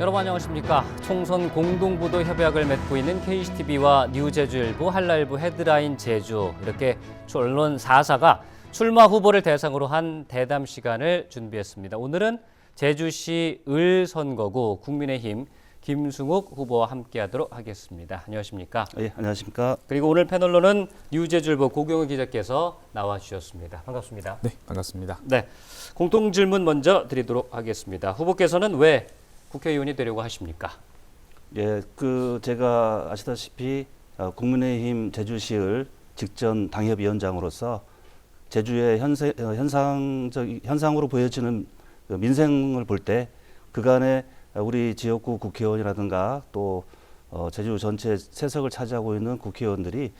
여러분 안녕하십니까. 총선 공동보도 협약을 맺고 있는 KCTV와 뉴제주일보, 한라일보 헤드라인 제주 이렇게 언론 4사가 출마 후보를 대상으로 한 대담 시간을 준비했습니다. 오늘은 제주시 을 선거구 국민의힘 김승욱 후보와 함께하도록 하겠습니다. 안녕하십니까? 예, 안녕하십니까? 그리고 오늘 패널로는 뉴제주일보 고경우 기자께서 나와주셨습니다. 반갑습니다. 네, 반갑습니다. 네, 공통 질문 먼저 드리도록 하겠습니다. 후보께서는 왜 국회의원이 되려고 하십니까? 예, 제가 아시다시피 국민의힘 제주시을 직전 당협위원장으로서 제주의 현상으로 보여지는 그 민생을 볼 때 그간에 우리 지역구 국회의원이라든가 또 제주 전체 세석을 차지하고 있는 국회의원들이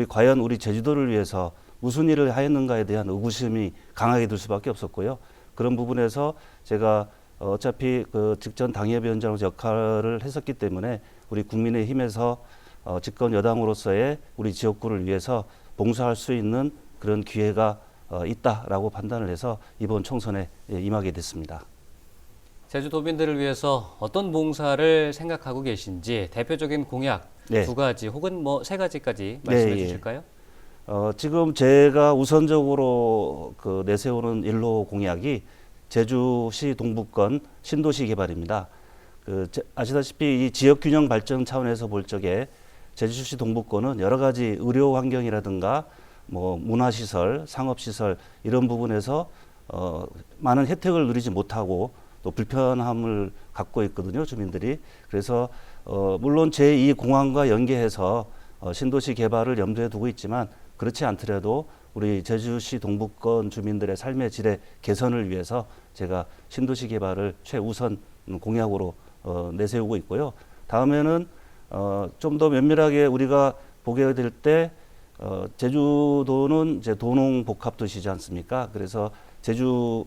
과연 우리 제주도를 위해서 무슨 일을 하였는가에 대한 의구심이 강하게 들 수밖에 없었고요. 그런 부분에서 제가 어차피 그 직전 당협위원장으로서 역할을 했었기 때문에 우리 국민의힘에서 집권 여당으로서의 우리 지역구를 위해서 봉사할 수 있는 그런 기회가 있다라고 판단을 해서 이번 총선에 임하게 됐습니다. 제주도민들을 위해서 어떤 봉사를 생각하고 계신지 대표적인 공약 네. 2가지 혹은 뭐 3가지까지 말씀해 네, 주실까요? 지금 제가 우선적으로 내세우는 일로 공약이 제주시 동북권 신도시 개발입니다. 아시다시피 이 지역 균형 발전 차원에서 볼 적에 제주시 동북권은 여러 가지 의료 환경이라든가 뭐 문화시설, 상업시설 이런 부분에서 많은 혜택을 누리지 못하고 또 불편함을 갖고 있거든요, 주민들이. 그래서 물론 제2공항과 연계해서 신도시 개발을 염두에 두고 있지만 그렇지 않더라도 우리 제주시 동북권 주민들의 삶의 질의 개선을 위해서 제가 신도시 개발을 최우선 공약으로 내세우고 있고요. 다음에는 좀 더 면밀하게 우리가 보게 될 때 제주도는 이제 도농 복합 도시지 않습니까? 그래서 제주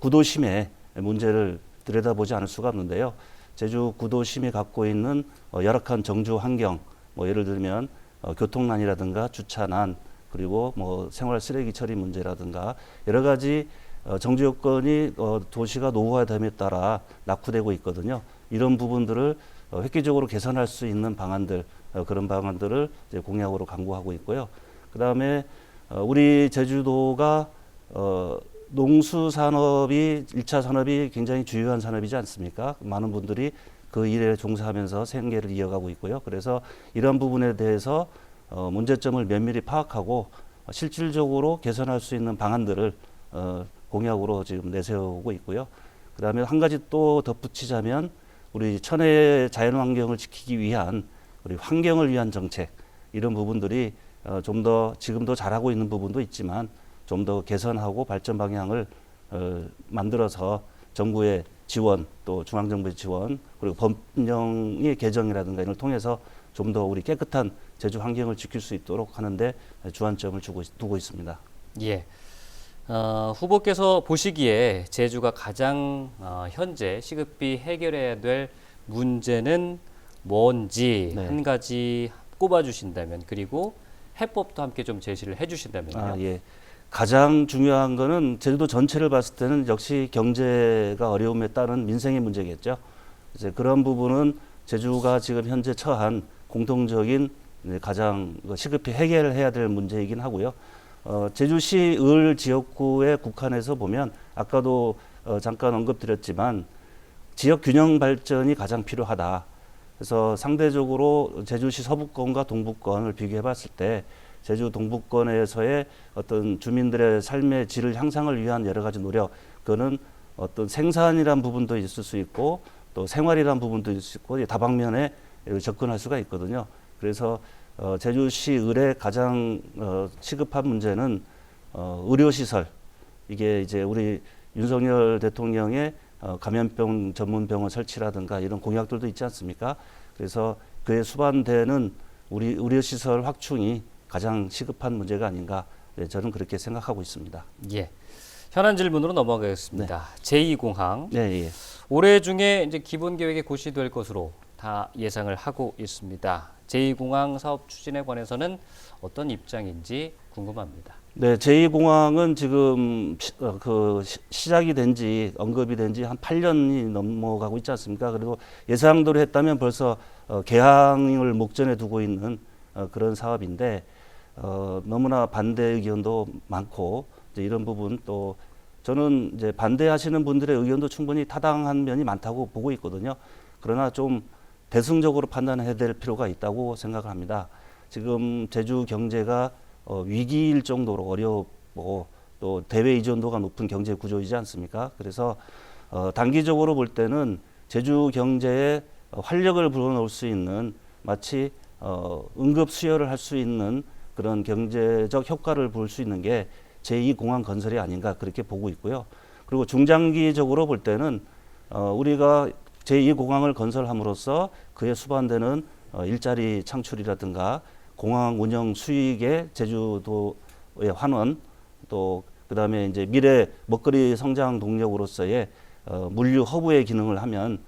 구도심의 문제를 들여다보지 않을 수가 없는데요. 제주 구도심이 갖고 있는 열악한 정주 환경, 뭐 예를 들면 교통난이라든가 주차난, 그리고 뭐 생활 쓰레기 처리 문제라든가 여러 가지 정주 여건이 도시가 노후화됨에 따라 낙후되고 있거든요. 이런 부분들을 획기적으로 개선할 수 있는 방안들, 그런 방안들을 이제 공약으로 강구하고 있고요. 그다음에 우리 제주도가 농수산업이 1차 산업이 굉장히 주요한 산업이지 않습니까? 많은 분들이 그 일에 종사하면서 생계를 이어가고 있고요. 그래서 이런 부분에 대해서 문제점을 면밀히 파악하고 실질적으로 개선할 수 있는 방안들을 공약으로 지금 내세우고 있고요. 그다음에 한 가지 또 덧붙이자면 우리 천혜의 자연환경을 지키기 위한 우리 환경을 위한 정책 이런 부분들이 좀 더 지금도 잘하고 있는 부분도 있지만 좀 더 개선하고 발전 방향을 만들어서 정부의 지원 또 중앙정부의 지원 그리고 법령의 개정이라든가 이걸 통해서 좀 더 우리 깨끗한 제주 환경을 지킬 수 있도록 하는데 주안점을 두고 있습니다. 예. 후보께서 보시기에 제주가 가장 현재 시급히 해결해야 될 문제는 뭔지 네. 한 가지 꼽아주신다면 그리고 해법도 함께 좀 제시를 해주신다면요. 예. 가장 중요한 거는 제주도 전체를 봤을 때는 역시 경제가 어려움에 따른 민생의 문제겠죠. 이제 그런 부분은 제주가 지금 현재 처한 공통적인 가장 시급히 해결해야 될 문제이긴 하고요. 제주시 을 지역구의 국한에서 보면 아까도 잠깐 언급드렸지만 지역 균형 발전이 가장 필요하다. 그래서 상대적으로 제주시 서부권과 동부권을 비교해 봤을 때 제주 동부권에서의 어떤 주민들의 삶의 질을 향상을 위한 여러 가지 노력, 그거는 어떤 생산이란 부분도 있을 수 있고 또 생활이란 부분도 있을 수 있고 다방면에 접근할 수가 있거든요. 그래서 제주시 을의 가장 시급한 문제는 의료시설. 이게 이제 우리 윤석열 대통령의 감염병 전문 병원 설치라든가 이런 공약들도 있지 않습니까? 그래서 그에 수반되는 우리 의료시설 확충이 가장 시급한 문제가 아닌가 저는 그렇게 생각하고 있습니다. 예. 현안 질문으로 넘어가겠습니다. 제2공항. 네, 예. 올해 중에 이제 기본 계획에 고시될 것으로 다 예상을 하고 있습니다. 제2공항 사업 추진에 관해서는 어떤 입장인지 궁금합니다. 네, 제2공항은 지금 시작이 된 지 언급이 된 지 한 8년이 넘어가고 있지 않습니까? 그리고 예상대로 했다면 벌써 개항을 목전에 두고 있는 그런 사업인데 너무나 반대 의견도 많고 이제 이런 부분 또 저는 이제 반대하시는 분들의 의견도 충분히 타당한 면이 많다고 보고 있거든요. 그러나 좀 대승적으로 판단해야 될 필요가 있다고 생각을 합니다. 지금 제주 경제가 위기일 정도로 어렵고 또 대외 의존도가 높은 경제 구조이지 않습니까? 그래서 단기적으로 볼 때는 제주 경제에 활력을 불어넣을 수 있는 마치 응급 수혈을 할 수 있는 그런 경제적 효과를 볼 수 있는 게 제2공항 건설이 아닌가 그렇게 보고 있고요. 그리고 중장기적으로 볼 때는 우리가 제2공항을 건설함으로써 그에 수반되는 일자리 창출이라든가 공항 운영 수익의 제주도의 환원 또 그다음에 이제 미래 먹거리 성장 동력으로서의 물류 허브의 기능을 하면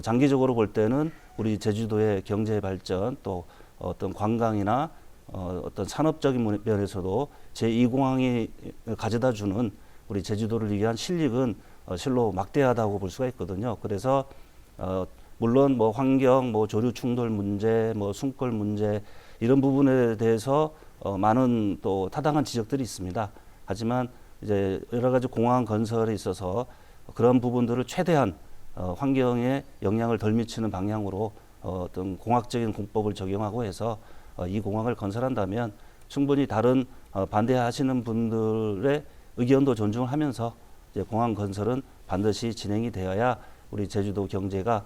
장기적으로 볼 때는 우리 제주도의 경제 발전 또 어떤 관광이나 어떤 산업적인 면에서도 제2공항이 가져다 주는 우리 제주도를 위한 실익은 실로 막대하다고 볼 수가 있거든요. 그래서 물론 뭐 환경, 뭐 조류 충돌 문제, 뭐 숨골 문제 이런 부분에 대해서 많은 또 타당한 지적들이 있습니다. 하지만 이제 여러 가지 공항 건설에 있어서 그런 부분들을 최대한 환경에 영향을 덜 미치는 방향으로 어떤 공학적인 공법을 적용하고 해서 이 공항을 건설한다면 충분히 다른 반대하시는 분들의 의견도 존중하면서 이제 공항 건설은 반드시 진행이 되어야 우리 제주도 경제가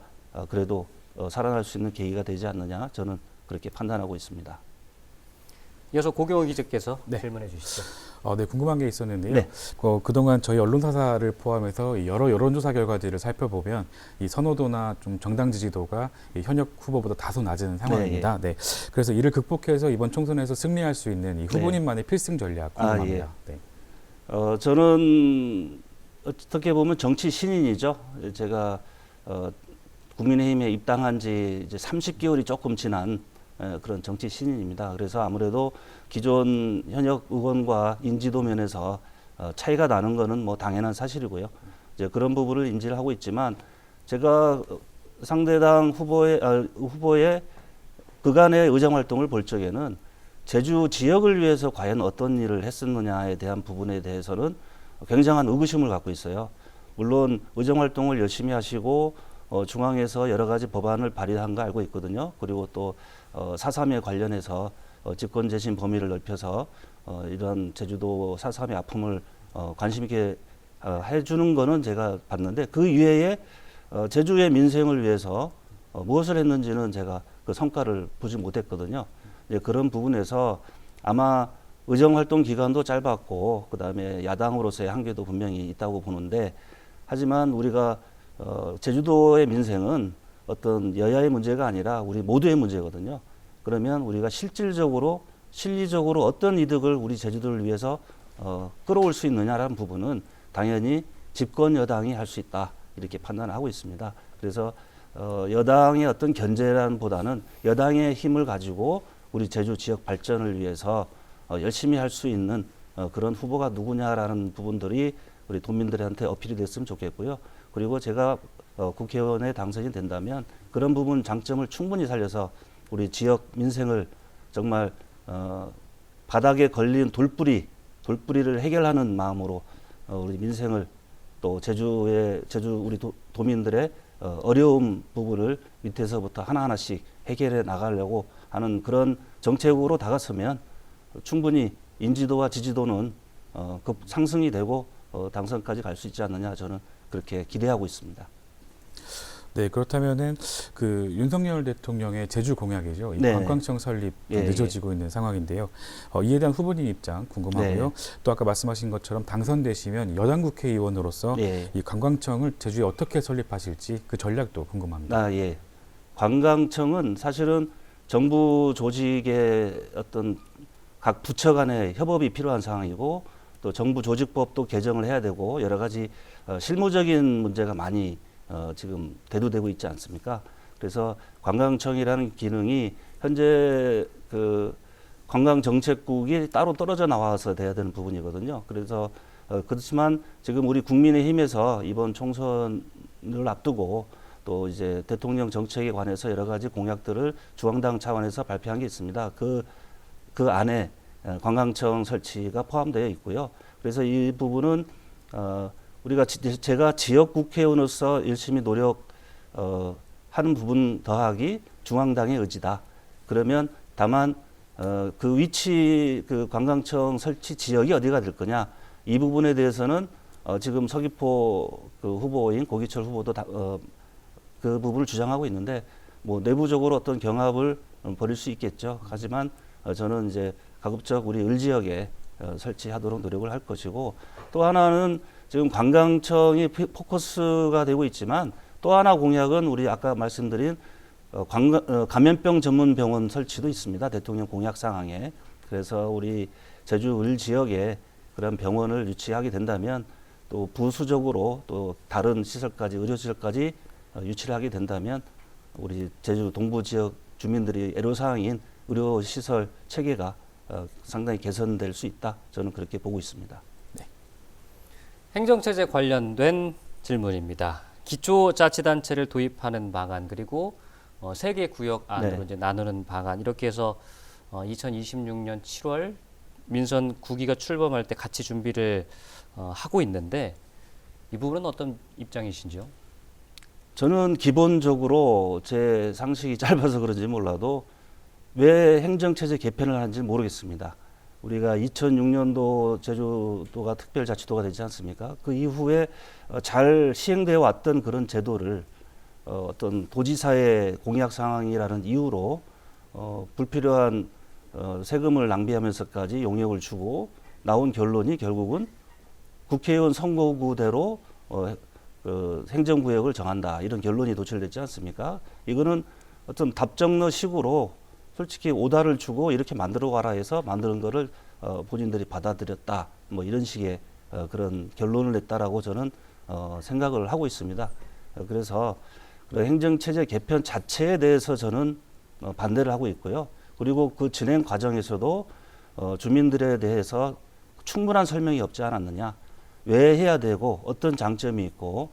그래도 살아날 수 있는 계기가 되지 않느냐 저는 그렇게 판단하고 있습니다. 이어서 고경호 기자께서 네. 질문해 주시죠. 네, 궁금한 게 있었는데요. 네. 그동안 저희 언론사를 포함해서 여러 여론조사 결과들을 살펴보면 이 선호도나 좀 정당 지지도가 이 현역 후보보다 다소 낮은 상황입니다. 네. 그래서 이를 극복해서 이번 총선에서 승리할 수 있는 이 후보님만의 필승 전략 궁금합니다. 네. 저는 어떻게 보면 정치 신인이죠. 제가 국민의힘에 입당한 지 이제 30개월이 조금 지난 그런 정치 신인입니다. 그래서 아무래도 기존 현역 의원과 인지도 면에서 차이가 나는 것은 뭐 당연한 사실이고요. 이제 그런 부분을 인지를 하고 있지만 제가 상대당 후보의 그간의 의정 활동을 볼 적에는 제주 지역을 위해서 과연 어떤 일을 했었느냐에 대한 부분에 대해서는 굉장한 의구심을 갖고 있어요. 물론 의정 활동을 열심히 하시고 중앙에서 여러 가지 법안을 발의한 거 알고 있거든요. 그리고 또 4.3에 관련해서 집권 재신 범위를 넓혀서 이런 제주도 4.3의 아픔을 관심 있게 해주는 거는 제가 봤는데 그 이외에 제주의 민생을 위해서 무엇을 했는지는 제가 그 성과를 보지 못했거든요. 이제 그런 부분에서 아마 의정활동 기간도 짧았고 그다음에 야당으로서의 한계도 분명히 있다고 보는데 하지만 우리가 제주도의 민생은 어떤 여야의 문제가 아니라 우리 모두의 문제거든요. 그러면 우리가 실질적으로 실리적으로 어떤 이득을 우리 제주도를 위해서 끌어올 수 있느냐라는 부분은 당연히 집권 여당이 할 수 있다 이렇게 판단하고 있습니다. 그래서 여당의 어떤 견제란 보다는 여당의 힘을 가지고 우리 제주 지역 발전을 위해서 열심히 할 수 있는 그런 후보가 누구냐라는 부분들이 우리 도민들한테 어필이 됐으면 좋겠고요. 그리고 제가 국회의원에 당선이 된다면 그런 부분 장점을 충분히 살려서 우리 지역 민생을 정말 바닥에 걸린 돌뿌리를 해결하는 마음으로 우리 민생을 또 제주 우리 도민들의 어려운 부분을 밑에서부터 하나하나씩 해결해 나가려고 하는 그런 정책으로 다가서면 충분히 인지도와 지지도는 급 상승이 되고 당선까지 갈 수 있지 않느냐 저는 그렇게 기대하고 있습니다. 네, 그렇다면은 그 윤석열 대통령의 제주 공약이죠. 이 네. 관광청 설립 예, 늦어지고 있는 상황인데요. 이에 대한 후보님 입장 궁금하고요. 네. 또 아까 말씀하신 것처럼 당선되시면 여당 국회의원으로서 예. 이 관광청을 제주에 어떻게 설립하실지 그 전략도 궁금합니다. 예. 관광청은 사실은 정부 조직의 어떤 각 부처 간의 협업이 필요한 상황이고 또 정부 조직법도 개정을 해야 되고 여러 가지 실무적인 문제가 많이 지금 대두되고 있지 않습니까? 그래서 관광청이라는 기능이 현재 그 관광정책국이 따로 떨어져 나와서 돼야 되는 부분이거든요. 그래서 그렇지만 지금 우리 국민의힘에서 이번 총선을 앞두고 또 이제 대통령 정책에 관해서 여러 가지 공약들을 중앙당 차원에서 발표한 게 있습니다. 그 안에 관광청 설치가 포함되어 있고요. 그래서 이 부분은 제가 지역 국회의원으로서 열심히 하는 부분 더하기 중앙당의 의지다. 그러면 다만 그 위치 그 관광청 설치 지역이 어디가 될 거냐 이 부분에 대해서는 지금 서귀포 그 후보인 고기철 후보도 그 부분을 주장하고 있는데 뭐 내부적으로 어떤 경합을 벌일 수 있겠죠. 하지만 저는 이제 가급적 우리 을 지역에 설치하도록 노력을 할 것이고 또 하나는 지금 관광청이 포커스가 되고 있지만 또 하나 공약은 우리 아까 말씀드린 감염병 전문 병원 설치도 있습니다. 대통령 공약 상항에. 그래서 우리 제주 을 지역에 그런 병원을 유치하게 된다면 또 부수적으로 또 다른 시설까지 의료시설까지 유치를 하게 된다면 우리 제주 동부 지역 주민들이 애로사항인 의료시설 체계가 상당히 개선될 수 있다. 저는 그렇게 보고 있습니다. 네. 행정체제 관련된 질문입니다. 기초자치단체를 도입하는 방안 그리고 세 개 구역 안으로 네. 이제 나누는 방안 이렇게 해서 2026년 7월 민선 9기가 출범할 때 같이 준비를 하고 있는데 이 부분은 어떤 입장이신지요? 저는 기본적으로 제 상식이 짧아서 그런지 몰라도 왜 행정체제 개편을 하는지 모르겠습니다. 우리가 2006년도 제주도가 특별자치도가 되지 않습니까? 그 이후에 잘 시행되어 왔던 그런 제도를 어떤 도지사의 공약 상황이라는 이유로 불필요한 세금을 낭비하면서까지 용역을 주고 나온 결론이 결국은 국회의원 선거구대로 행정구역을 정한다 이런 결론이 도출됐지 않습니까? 이거는 어떤 답정너식으로 솔직히 오다를 주고 이렇게 만들어 가라 해서 만드는 거를 본인들이 받아들였다 뭐 이런 식의 그런 결론을 냈다라고 저는 생각을 하고 있습니다. 그래서 행정체제 개편 자체에 대해서 저는 반대를 하고 있고요. 그리고 그 진행 과정에서도 주민들에 대해서 충분한 설명이 없지 않았느냐, 왜 해야 되고 어떤 장점이 있고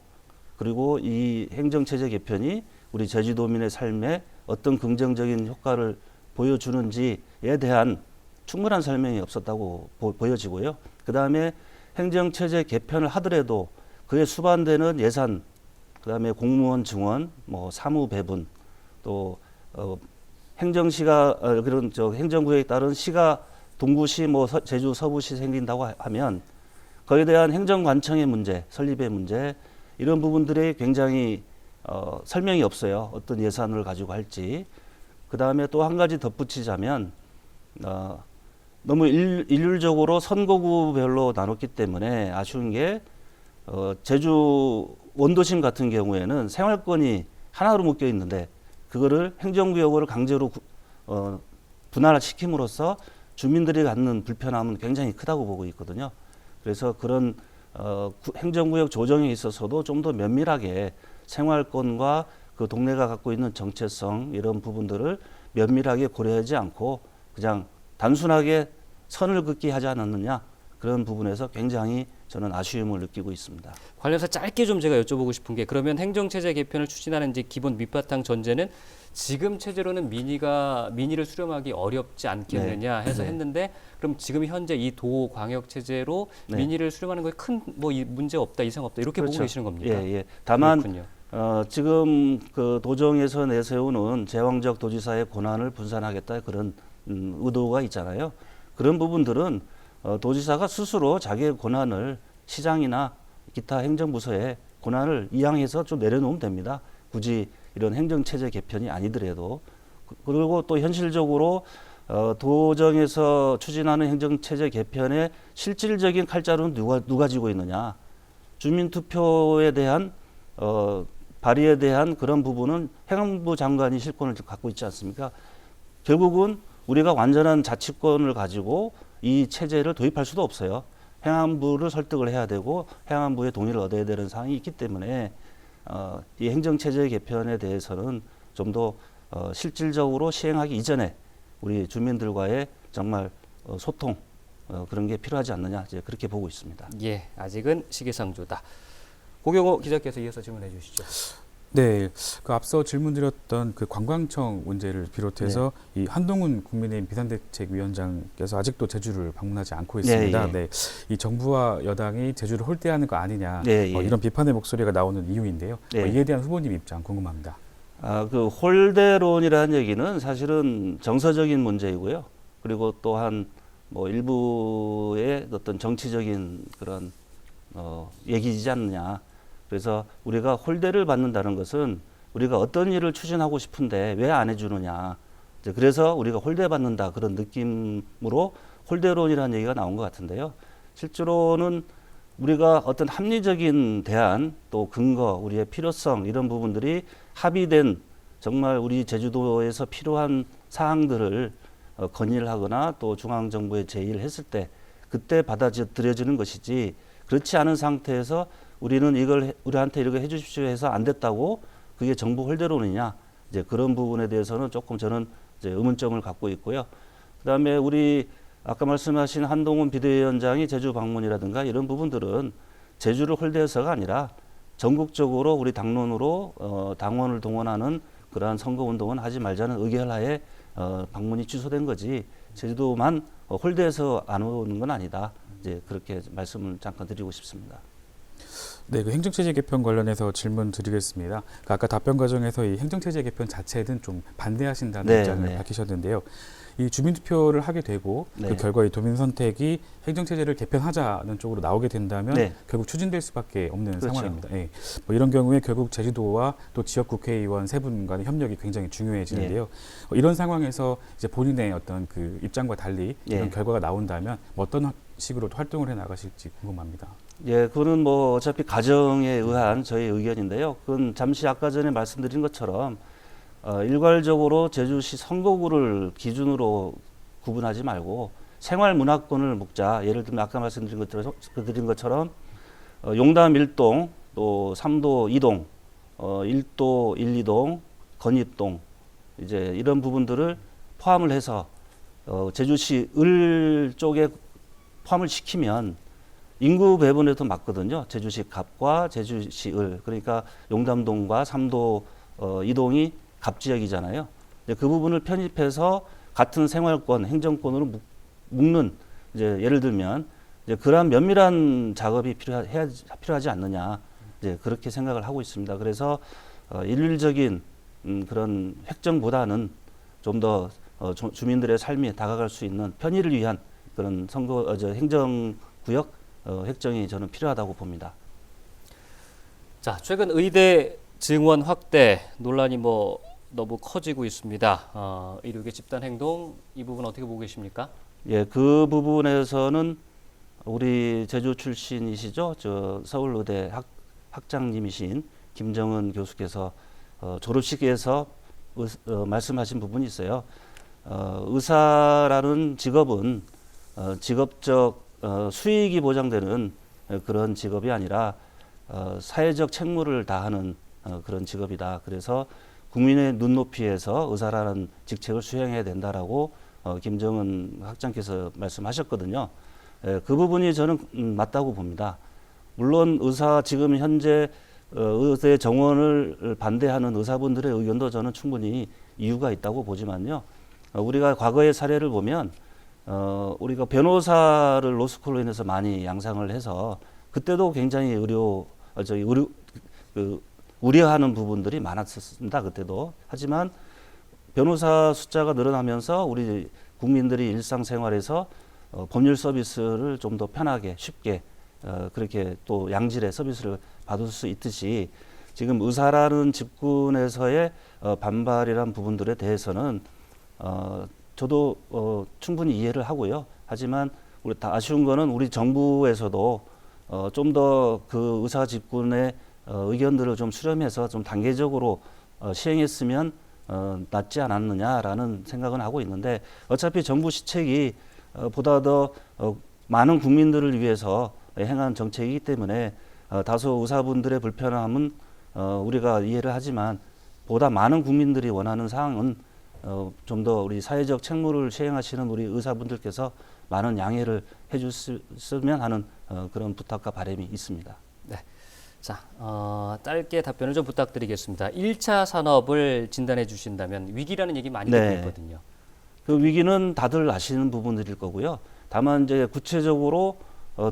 그리고 이 행정체제 개편이 우리 제주도민의 삶에 어떤 긍정적인 효과를 보여주는지에 대한 충분한 설명이 없었다고 보여지고요. 그 다음에 행정체제 개편을 하더라도 그에 수반되는 예산, 그 다음에 공무원 증원, 뭐 사무 배분, 또 행정시가 그런 행정구역에 따른 시가 동구시, 뭐 제주 서부시 생긴다고 하면 거기에 대한 행정관청의 문제, 설립의 문제 이런 부분들이 굉장히 설명이 없어요. 어떤 예산을 가지고 할지. 그 다음에 또 한 가지 덧붙이자면 너무 일률적으로 선거구별로 나눴기 때문에 아쉬운 게 제주 원도심 같은 경우에는 생활권이 하나로 묶여 있는데 그거를 행정구역으로 강제로 분할시킴으로써 주민들이 갖는 불편함은 굉장히 크다고 보고 있거든요. 그래서 그런 행정구역 조정에 있어서도 좀 더 면밀하게 생활권과 그 동네가 갖고 있는 정체성 이런 부분들을 면밀하게 고려하지 않고 그냥 단순하게 선을 긋기 하지 않았느냐 그런 부분에서 굉장히 저는 아쉬움을 느끼고 있습니다. 관련해서 짧게 좀 제가 여쭤보고 싶은 게 그러면 행정체제 개편을 추진하는 이제 기본 밑바탕 전제는 지금 체제로는 민의를 수렴하기 어렵지 않겠느냐 해서 했는데 그럼 지금 현재 이 도 광역 체제로 민의를 수렴하는 거에 큰 뭐 문제 없다 이상 없다 이렇게 보고 계시는 겁니까? 예. 다만 그렇군요. 지금 그 도정에서 내세우는 제왕적 도지사의 권한을 분산하겠다 그런 의도가 있잖아요. 그런 부분들은 도지사가 스스로 자기의 권한을 시장이나 기타 행정부서에 권한을 이양해서 좀 내려놓으면 됩니다. 굳이 이런 행정체제 개편이 아니더라도. 그리고 또 현실적으로 도정에서 추진하는 행정체제 개편의 실질적인 칼자루는 누가 쥐고 있느냐. 주민투표에 대한 발의에 대한 그런 부분은 행안부 장관이 실권을 갖고 있지 않습니까? 결국은 우리가 완전한 자치권을 가지고 이 체제를 도입할 수도 없어요. 행안부를 설득을 해야 되고 행안부의 동의를 얻어야 되는 사항이 있기 때문에 이 행정체제 개편에 대해서는 좀 더 실질적으로 시행하기 이전에 우리 주민들과의 정말 소통 그런 게 필요하지 않느냐 이제 그렇게 보고 있습니다. 예, 아직은 시기상조다. 고경호 기자께서 이어서 질문해 주시죠. 네, 그 앞서 질문드렸던 그 관광청 문제를 비롯해서 이 한동훈 국민의힘 비상대책위원장께서 아직도 제주를 방문하지 않고 있습니다. 예, 예. 네, 이 정부와 여당이 제주를 홀대하는 거 아니냐 예, 예. 이런 비판의 목소리가 나오는 이유인데요. 예. 이에 대한 후보님 입장 궁금합니다. 그 홀대론이라는 얘기는 사실은 정서적인 문제이고요. 그리고 또한 뭐 일부의 어떤 정치적인 그런 얘기이지 않느냐. 그래서 우리가 홀대를 받는다는 것은 우리가 어떤 일을 추진하고 싶은데 왜 안 해주느냐. 이제 그래서 우리가 홀대받는다 그런 느낌으로 홀대론이라는 얘기가 나온 것 같은데요. 실제로는 우리가 어떤 합리적인 대안 또 근거 우리의 필요성 이런 부분들이 합의된 정말 우리 제주도에서 필요한 사항들을 건의를 하거나 또 중앙정부에 제의를 했을 때 그때 받아들여지는 것이지 그렇지 않은 상태에서 우리는 이걸 우리한테 이렇게 해주십시오 해서 안 됐다고 그게 정부 홀대론이냐 이제 그런 부분에 대해서는 조금 저는 이제 의문점을 갖고 있고요. 그다음에 우리 아까 말씀하신 한동훈 비대위원장이 제주 방문이라든가 이런 부분들은 제주를 홀대해서가 아니라 전국적으로 우리 당론으로 당원을 동원하는 그러한 선거 운동은 하지 말자는 의결하에 방문이 취소된 거지 제주도만 홀대해서 안 오는 건 아니다. 이제 그렇게 말씀을 잠깐 드리고 싶습니다. 네, 그 행정체제 개편 관련해서 질문 드리겠습니다. 아까 답변 과정에서 이 행정체제 개편 자체는 좀 반대하신다는 네, 입장을 네. 밝히셨는데요. 이 주민투표를 하게 되고 네. 그 결과 이 도민 선택이 행정체제를 개편하자는 쪽으로 나오게 된다면 네. 결국 추진될 수밖에 없는 그렇죠. 상황입니다. 예. 뭐 이런 경우에 결국 제주도와 또 지역 국회의원 세 분 간의 협력이 굉장히 중요해지는데요. 이런 상황에서 이제 본인의 어떤 그 입장과 달리 이런 예. 결과가 나온다면 어떤 식으로 활동을 해 나가실지 궁금합니다. 예, 그거는 뭐 어차피 가정에 의한 저희 의견인데요. 그건 잠시 아까 전에 말씀드린 것처럼 일괄적으로 제주시 선거구를 기준으로 구분하지 말고 생활 문화권을 묶자. 예를 들면 아까 말씀드린 것처럼 용담 1동, 또 3도 2동, 1도 1, 2동, 건입동 이제 이런 부분들을 포함을 해서 제주시 을 쪽에 포함을 시키면 인구 배분에도 맞거든요. 제주시 갑과 제주시 을. 그러니까 용담동과 3도 2동이 갑 지역이잖아요. 그 부분을 편입해서 같은 생활권, 행정권으로 묶는 이제 예를 들면 이제 그러한 면밀한 작업이 필요하지 않느냐. 이제 그렇게 생각을 하고 있습니다. 그래서 일률적인 그런 획정보다는 좀 더 주민들의 삶에 다가갈 수 있는 편의를 위한 그런 행정구역 획정이 저는 필요하다고 봅니다. 자, 최근 의대 증원 확대 논란이 뭐 너무 커지고 있습니다. 의료계 집단 행동 이 부분 어떻게 보고 계십니까? 예, 그 부분에서는 우리 제주 출신이시죠, 저 서울의대 학장님이신 김정은 교수께서 졸업식에서 말씀하신 부분이 있어요. 의사라는 직업은 직업적 수익이 보장되는 그런 직업이 아니라 사회적 책무를 다하는 그런 직업이다. 그래서 국민의 눈높이에서 의사라는 직책을 수행해야 된다라고 김정은 학장께서 말씀하셨거든요. 그 부분이 저는 맞다고 봅니다. 물론 지금 현재 의대 정원을 반대하는 의사분들의 의견도 저는 충분히 이유가 있다고 보지만요. 우리가 과거의 사례를 보면 우리가 변호사를 로스쿨로 인해서 많이 양상을 해서 그때도 굉장히 우려하는 부분들이 많았습니다. 그때도. 하지만 변호사 숫자가 늘어나면서 우리 국민들이 일상생활에서 법률 서비스를 좀 더 편하게 쉽게 그렇게 또 양질의 서비스를 받을 수 있듯이 지금 의사라는 직군에서의 반발이란 부분들에 대해서는 저도 충분히 이해를 하고요. 하지만 우리 다 아쉬운 거는 우리 정부에서도 좀 더 그 의사 직군의 의견들을 좀 수렴해서 좀 단계적으로 시행했으면 낫지 않았느냐라는 생각은 하고 있는데 어차피 정부 시책이 보다 더 많은 국민들을 위해서 행한 정책이기 때문에 다소 의사분들의 불편함은 우리가 이해를 하지만 보다 많은 국민들이 원하는 사항은 좀 더 우리 사회적 책무를 수행하시는 우리 의사분들께서 많은 양해를 해주셨으면 하는 그런 부탁과 바람이 있습니다. 네. 자, 짧게 답변을 좀 부탁드리겠습니다. 1차 산업을 진단해 주신다면 위기라는 얘기 많이 듣고 네. 있거든요. 그 위기는 다들 아시는 부분들일 거고요. 다만 이제 구체적으로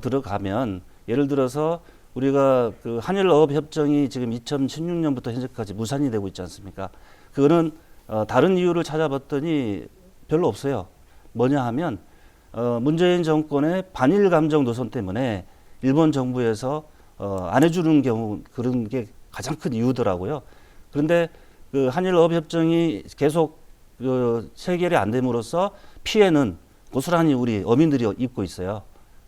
들어가면 예를 들어서 우리가 그 한일어업협정이 지금 2016년부터 현재까지 무산이 되고 있지 않습니까? 그거는 다른 이유를 찾아봤더니 별로 없어요. 뭐냐 하면 문재인 정권의 반일 감정 노선 때문에 일본 정부에서 안 해주는 경우 그런 게 가장 큰 이유더라고요. 그런데 그 한일어업협정이 계속 체결이 안 됨으로써 피해는 고스란히 우리 어민들이 입고 있어요.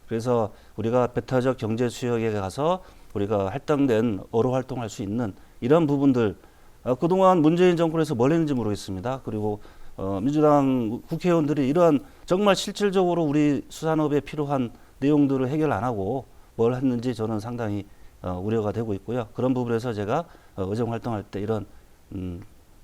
그래서 우리가 배타적 경제 수역에 가서 우리가 할당된 어로 활동할 수 있는 이런 부분들 그동안 문재인 정권에서 뭘 했는지 모르겠습니다. 그리고 민주당 국회의원들이 이러한 정말 실질적으로 우리 수산업에 필요한 내용들을 해결 안 하고 뭘 했는지 저는 상당히 우려가 되고 있고요. 그런 부분에서 제가 의정 활동할 때 이런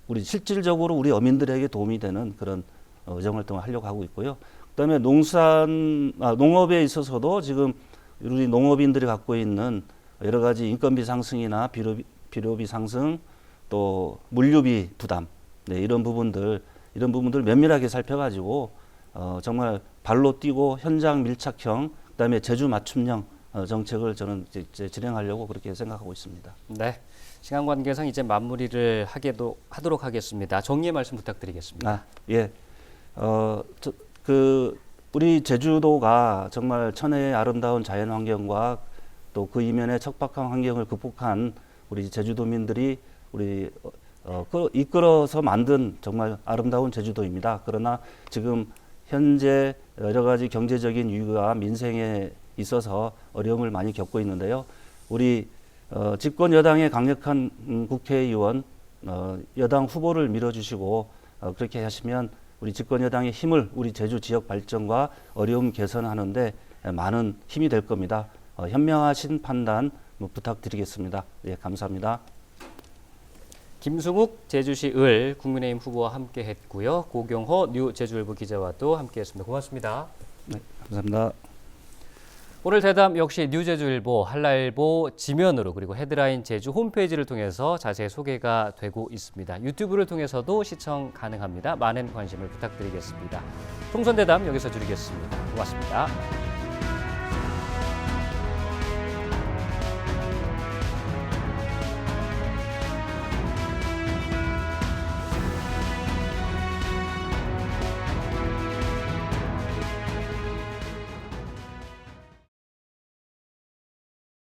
우리 실질적으로 우리 어민들에게 도움이 되는 그런 의정 활동을 하려고 하고 있고요. 그다음에 농업에 있어서도 지금 우리 농업인들이 갖고 있는 여러 가지 인건비 상승이나 비료비 상승 또 물류비 부담 이런 부분들 면밀하게 살펴가지고 정말 발로 뛰고 현장 밀착형 그다음에 제주 맞춤형 정책을 저는 이제 진행하려고 그렇게 생각하고 있습니다. 네. 시간 관계상 이제 마무리를 하도록 하겠습니다. 정리의 말씀 부탁드리겠습니다. 예. 우리 제주도가 정말 천혜의 아름다운 자연 환경과 또 그 이면의 척박한 환경을 극복한 우리 제주도민들이 우리 이끌어서 만든 정말 아름다운 제주도입니다. 그러나 지금 현재 여러 가지 경제적인 이유가 민생에 있어서 어려움을 많이 겪고 있는데요. 우리 집권 여당의 강력한 국회의원, 여당 후보를 밀어주시고 그렇게 하시면 우리 집권 여당의 힘을 우리 제주 지역 발전과 어려움 개선하는데 많은 힘이 될 겁니다. 현명하신 판단 부탁드리겠습니다. 예, 감사합니다. 김승욱 제주시 을 국민의힘 후보와 함께했고요. 고경호 뉴 제주일보 기자와도 함께했습니다. 고맙습니다. 네, 감사합니다. 오늘 대담 역시 뉴제주일보, 한라일보 지면으로 그리고 헤드라인 제주 홈페이지를 통해서 자세히 소개가 되고 있습니다. 유튜브를 통해서도 시청 가능합니다. 많은 관심을 부탁드리겠습니다. 총선 대담 여기서 줄이겠습니다. 고맙습니다.